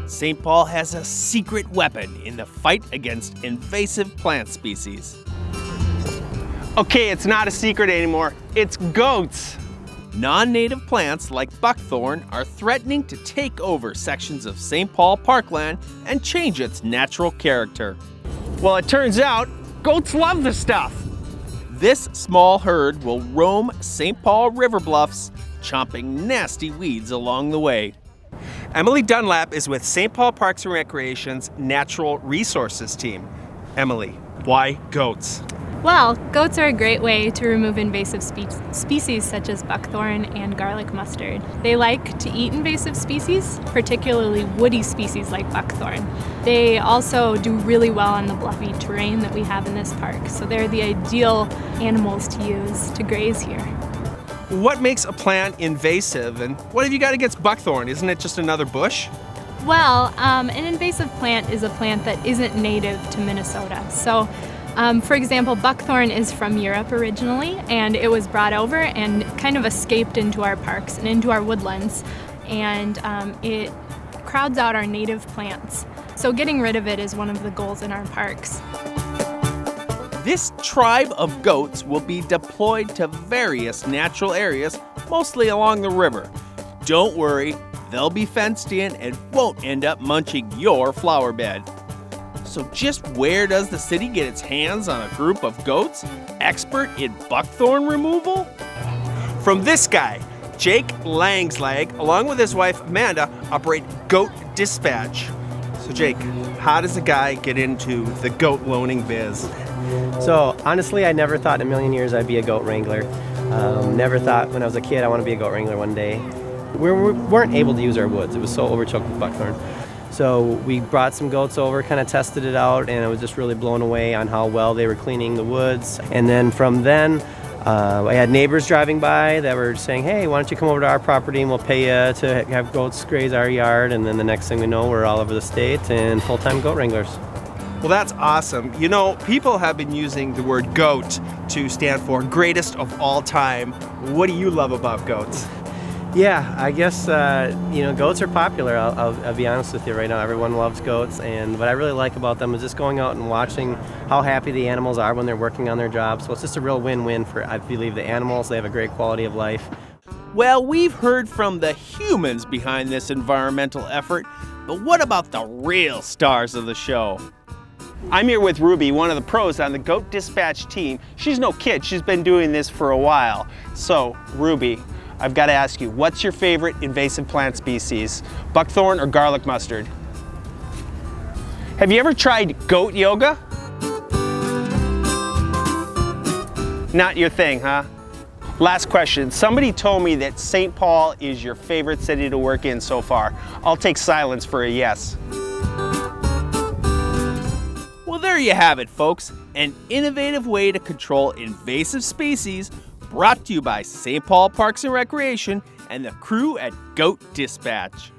St. Paul has a secret weapon in the fight against invasive plant species. Okay, it's not a secret anymore. It's goats. Non-native plants like buckthorn are threatening to take over sections of St. Paul parkland and change its natural character. Well, it turns out goats love the stuff. This small herd will roam St. Paul river bluffs, chomping nasty weeds along the way. Emily Dunlap is with St. Paul Parks and Recreation's Natural Resources team. Emily, why goats? Well, goats are a great way to remove invasive species such as buckthorn and garlic mustard. They like to eat invasive species, particularly woody species like buckthorn. They also do really well on the bluffy terrain that we have in this park, so they're the ideal animals to use to graze here. What makes a plant invasive, and what have you got against buckthorn? Isn't it just another bush? Well, an invasive plant is a plant that isn't native to Minnesota. So, for example, buckthorn is from Europe originally, and it was brought over and kind of escaped into our parks and into our woodlands, and it crowds out our native plants. So getting rid of it is one of the goals in our parks. This tribe of goats will be deployed to various natural areas, mostly along the river. Don't worry, they'll be fenced in and won't end up munching your flower bed. So just where does the city get its hands on a group of goats, expert in buckthorn removal? From this guy, Jake Langeslag, along with his wife Amanda, operate Goat Dispatch. So Jake, how does a guy get into the goat loaning biz? So honestly, I never thought in a million years I'd be a goat wrangler. Never thought when I was a kid I want to be a goat wrangler one day. We weren't able to use our woods. It was so overchoked with buckthorn. So we brought some goats over, kind of tested it out, and I was just really blown away on how well they were cleaning the woods. And then from then, I had neighbors driving by that were saying, hey, why don't you come over to our property and we'll pay you to have goats graze our yard. And then the next thing we know, we're all over the state and full-time goat wranglers. Well, that's awesome. You know, people have been using the word goat to stand for greatest of all time. What do you love about goats? Yeah, I guess, goats are popular. I'll be honest with you right now. Everyone loves goats, and what I really like about them is just going out and watching how happy the animals are when they're working on their jobs. So it's just a real win-win for, I believe, the animals. They have a great quality of life. Well, we've heard from the humans behind this environmental effort, but what about the real stars of the show? I'm here with Ruby, one of the pros on the Goat Dispatch team. She's no kid, she's been doing this for a while. So, Ruby, I've got to ask you, what's your favorite invasive plant species? Buckthorn or garlic mustard? Have you ever tried goat yoga? Not your thing, huh? Last question. Somebody told me that St. Paul is your favorite city to work in so far. I'll take silence for a yes. Well, there you have it, folks. An innovative way to control invasive species, brought to you by St. Paul Parks and Recreation and the crew at Goat Dispatch.